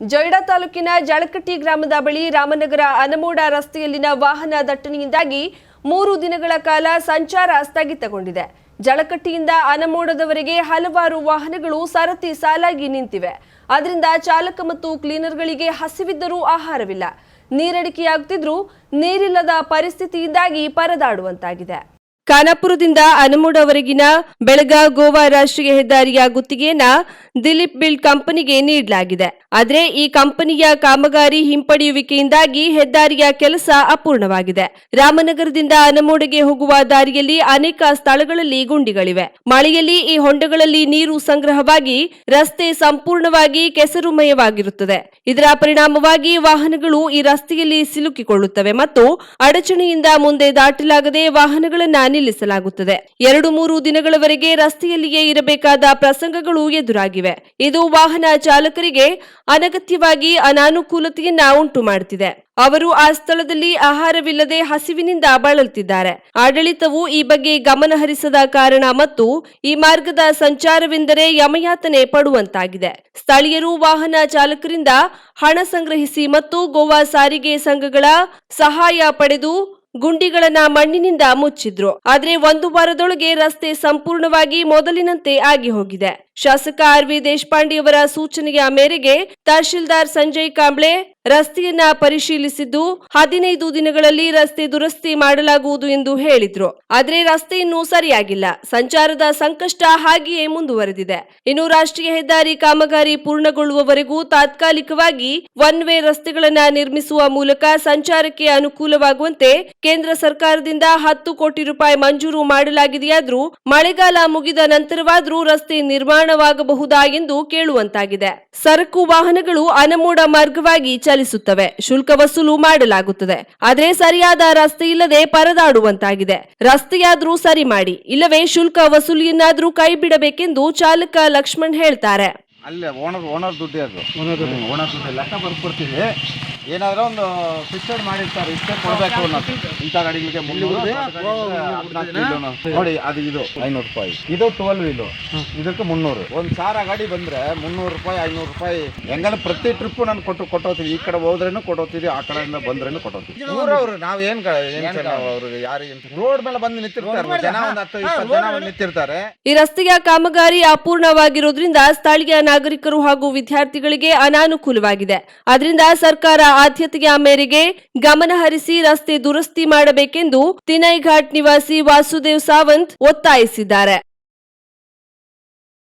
ಜೊಯ್ಡಾ ತಾಲೂಕಿನ ಜಳಕಟ್ಟಿ ಗ್ರಾಮದ ಬಳಿ ರಾಮನಗರ ಅನಮೋಡ ರಸ್ತೆಯಲ್ಲಿನ ವಾಹನ ದಟ್ಟಣೆಯಿಂದಾಗಿ 3 ದಿನಗಳ ಕಾಲ ಸಂಚಾರ ಸ್ಥಗಿತಗೊಂಡಿದೆ. ಜಳಕಟ್ಟಿಯಿಂದ ಅನಮೋಡದವರೆಗೆ ಹಲವಾರು ವಾಹನಗಳು ಸರತಿ ಸಾಲಾಗಿ ನಿಂತಿವೆ. ಅದರಿಂದ ಚಾಲಕ ಮತ್ತು ಕ್ಲೀನರ್ಗಳಿಗೆ ಹಸಿವಿದ್ದರೂ ಆಹಾರವಿಲ್ಲ. ನೀರಡಿಕೆಯಾಗುತ್ತಿದ್ರೂ ನೀರಿಲ್ಲದ ಪರಿಸ್ಥಿತಿಯಿಂದಾಗಿ ಪರದಾಡುವಂತಾಗಿದೆ. ಖಾನಾಪುರದಿಂದ ಅನಮೋಡವರೆಗಿನ ಬೆಳಗಾವಿ ಗೋವಾ ರಾಷ್ಟ್ರೀಯ ಹೆದ್ದಾರಿಯ ಗುತ್ತಿಗೆಯನ್ನ ದಿಲೀಪ್ ಬಿಲ್ಡ್ ಕಂಪನಿಗೆ ನೀಡಲಾಗಿದೆ. ಆದರೆ ಈ ಕಂಪನಿಯ ಕಾಮಗಾರಿ ಹಿಂಪಡೆಯುವಿಕೆಯಿಂದಾಗಿ ಹೆದ್ದಾರಿಯ ಕೆಲಸ ಅಪೂರ್ಣವಾಗಿದೆ. ರಾಮನಗರದಿಂದ ಅನಮೋಡಗೆ ಹೋಗುವ ದಾರಿಯಲ್ಲಿ ಅನೇಕ ಸ್ಥಳಗಳಲ್ಲಿ ಗುಂಡಿಗಳಿವೆ. ಮಳೆಯಲ್ಲಿ ಈ ಹೊಂಡಗಳಲ್ಲಿ ನೀರು ಸಂಗ್ರಹವಾಗಿ ರಸ್ತೆ ಸಂಪೂರ್ಣವಾಗಿ ಕೆಸರುಮಯವಾಗಿರುತ್ತದೆ. ಇದರ ಪರಿಣಾಮವಾಗಿ ವಾಹನಗಳು ಈ ರಸ್ತೆಯಲ್ಲಿ ಸಿಲುಕಿಕೊಳ್ಳುತ್ತವೆ ಮತ್ತು ಅಡಚಣೆಯಿಂದ ಮುಂದೆ ದಾಟಲಾಗದೆ ವಾಹನಗಳನ್ನು ನಿಲ್ಲಿಸಲಾಗುತ್ತದೆ. 2-3 ದಿನಗಳವರೆಗೆ ರಸ್ತೆಯಲ್ಲಿಯೇ ಇರಬೇಕಾದ ಪ್ರಸಂಗಗಳು ಎದುರಾಗಿವೆ. ಇದು ವಾಹನ ಚಾಲಕರಿಗೆ ಅನಗತ್ಯವಾಗಿ ಅನಾನುಕೂಲತೆಯನ್ನ ಉಂಟು ಮಾಡುತ್ತಿದೆ. ಅವರು ಆ ಸ್ಥಳದಲ್ಲಿ ಆಹಾರವಿಲ್ಲದೆ ಹಸಿವಿನಿಂದ ಬಳಲುತ್ತಿದ್ದಾರೆ. ಆಡಳಿತವು ಈ ಬಗ್ಗೆ ಗಮನ ಹರಿಸದ ಕಾರಣ ಮತ್ತು ಈ ಮಾರ್ಗದ ಸಂಚಾರವೆಂದರೆ ಯಮಯಾತನೆ ಪಡುವಂತಾಗಿದೆ. ಸ್ಥಳೀಯರು ವಾಹನ ಚಾಲಕರಿಂದ ಹಣ ಸಂಗ್ರಹಿಸಿ ಮತ್ತು ಗೋವಾ ಸಾರಿಗೆ ಸಂಘಗಳ ಸಹಾಯ ಪಡೆದು ಗುಂಡಿಗಳನ್ನ ಮಣ್ಣಿನಿಂದ ಮುಚ್ಚಿದ್ರು. ಆದ್ರೆ 1 ವಾರದೊಳಗೆ ರಸ್ತೆ ಸಂಪೂರ್ಣವಾಗಿ ಮೊದಲಿನಂತೆ ಆಗಿ ಹೋಗಿದೆ. ಶಾಸಕ ಆರ್.ವಿ. ದೇಶಪಾಂಡೆಯವರ ಸೂಚನೆಯ ಮೇರೆಗೆ ತಹಶೀಲ್ದಾರ್ ಸಂಜಯ್ ಕಾಂಬ್ಳೆ ರಸ್ತೆಯನ್ನ ಪರಿಶೀಲಿಸಿದ್ದು 15 ದಿನಗಳಲ್ಲಿ ರಸ್ತೆ ದುರಸ್ತಿ ಮಾಡಲಾಗುವುದು ಎಂದು ಹೇಳಿದ್ರು. ಆದ್ರೆ ರಸ್ತೆ ಇನ್ನೂ ಸರಿಯಾಗಿಲ್ಲ. ಸಂಚಾರದ ಸಂಕಷ್ಟ ಹಾಗೆಯೇ ಮುಂದುವರೆದಿದೆ. ಇನ್ನು ರಾಷ್ಟ್ರೀಯ ಹೆದ್ದಾರಿ ಕಾಮಗಾರಿ ಪೂರ್ಣಗೊಳ್ಳುವವರೆಗೂ ತಾತ್ಕಾಲಿಕವಾಗಿ ಒನ್ ವೇ ರಸ್ತೆಗಳನ್ನ ನಿರ್ಮಿಸುವ ಮೂಲಕ ಸಂಚಾರಕ್ಕೆ ಅನುಕೂಲವಾಗುವಂತೆ ಕೇಂದ್ರ ಸರ್ಕಾರದಿಂದ 10 ಕೋಟಿ ರೂಪಾಯಿ ಮಂಜೂರು ಮಾಡಲಾಗಿದೆಯಾದ್ರೂ ಮಳೆಗಾಲ ಮುಗಿದ ನಂತರವಾದ್ರೂ ರಸ್ತೆ ನಿರ್ಮಾಣವಾಗಬಹುದಾ ಎಂದು ಕೇಳುವಂತಾಗಿದೆ. ಸರಕು ವಾಹನಗಳು ಅನಮೋಡ ಮಾರ್ಗವಾಗಿ ಚಲಿಸುತ್ತವೆ. ಶುಲ್ಕ ವಸೂಲು ಮಾಡಲಾಗುತ್ತದೆ. ಆದರೆ ಸರಿಯಾದ ರಸ್ತೆ ಇಲ್ಲದೆ ಪರದಾಡುವಂತಾಗಿದೆ. ರಸ್ತೆಯಾದ್ರೂ ಸರಿ ಮಾಡಿ, ಇಲ್ಲವೇ ಶುಲ್ಕ ವಸೂಲಿಯನ್ನಾದ್ರೂ ಕೈ ಬಿಡಬೇಕೆಂದು ಚಾಲಕ ಲಕ್ಷ್ಮಣ್ ಹೇಳ್ತಾರೆ. ಅಲ್ಲೇ ಓನರ್ ದುಡ್ಡು ಅದು ಓನರ್ ದುಡ್ಡು ಲೆಕ್ಕ ಬರ್ಕೊಡ್ತೀವಿ. ಏನಾದರೂ ಒಂದು ಫಿಕ್ಸೆಡ್ ಮಾಡಿರ್ತಾರೆ, ಇಷ್ಟೇ ಕೊಡಬೇಕು ಅನ್ನೋದು. ಇಂಥ ಗಾಡಿಗಳಿಗೆ 300 ನೋಡಿ, ಅದು ಇದು 500 ರೂಪಾಯಿ, ಇದು 12 ವೀಲು, ಇದಕ್ಕೆ 300. 1,000 ಗಾಡಿ ಬಂದರೆ 300 ರೂಪಾಯಿ 500 ರೂಪಾಯಿ. ಹೆಂಗಂದ್ರೆ ಪ್ರತಿ ಟ್ರಿಪ್ಪು ನಾನು ಕೊಟ್ಟೋಗ್ತೀವಿ. ಈ ಕಡೆ ಹೋದ್ರೇನು ಕೊಟ್ಟೋಗ್ತೀವಿ, ಆ ಕಡೆಯಿಂದ ಬಂದ್ರೇನು ಕೊಟ್ಟೋಗ್ತೀವಿ. ಊರವ್ರು ನಾವೇನು ಅವ್ರಿಗೆ ಯಾರಿಗೆ ರೋಡ್ ಮೇಲೆ ಬಂದು ನಿಂತಿರ್ತಾರೆ, ಜನ ಒಂದು 10-20 ಜನ ನಿಂತಿರ್ತಾರೆ. ಈ ರಸ್ತೆಯ ಕಾಮಗಾರಿ ಅಪೂರ್ಣವಾಗಿರುವುದರಿಂದ ಸ್ಥಳೀಯ ನಾಗರಿಕರು ಹಾಗೂ ವಿದ್ಯಾರ್ಥಿಗಳಿಗೆ ಅನಾನುಕೂಲವಾಗಿದೆ. ಅದರಿಂದ ಸರ್ಕಾರ ಆದ್ಯತೆಯ ಮೇರೆಗೆ ಗಮನ ಹರಿಸಿ ರಸ್ತೆ ದುರಸ್ತಿ ಮಾಡಬೇಕೆಂದು ತಿನೈ ಘಾಟ್ ನಿವಾಸಿ ವಾಸುದೇವ್ ಸಾವಂತ್ ಒತ್ತಾಯಿಸಿದ್ದಾರೆ.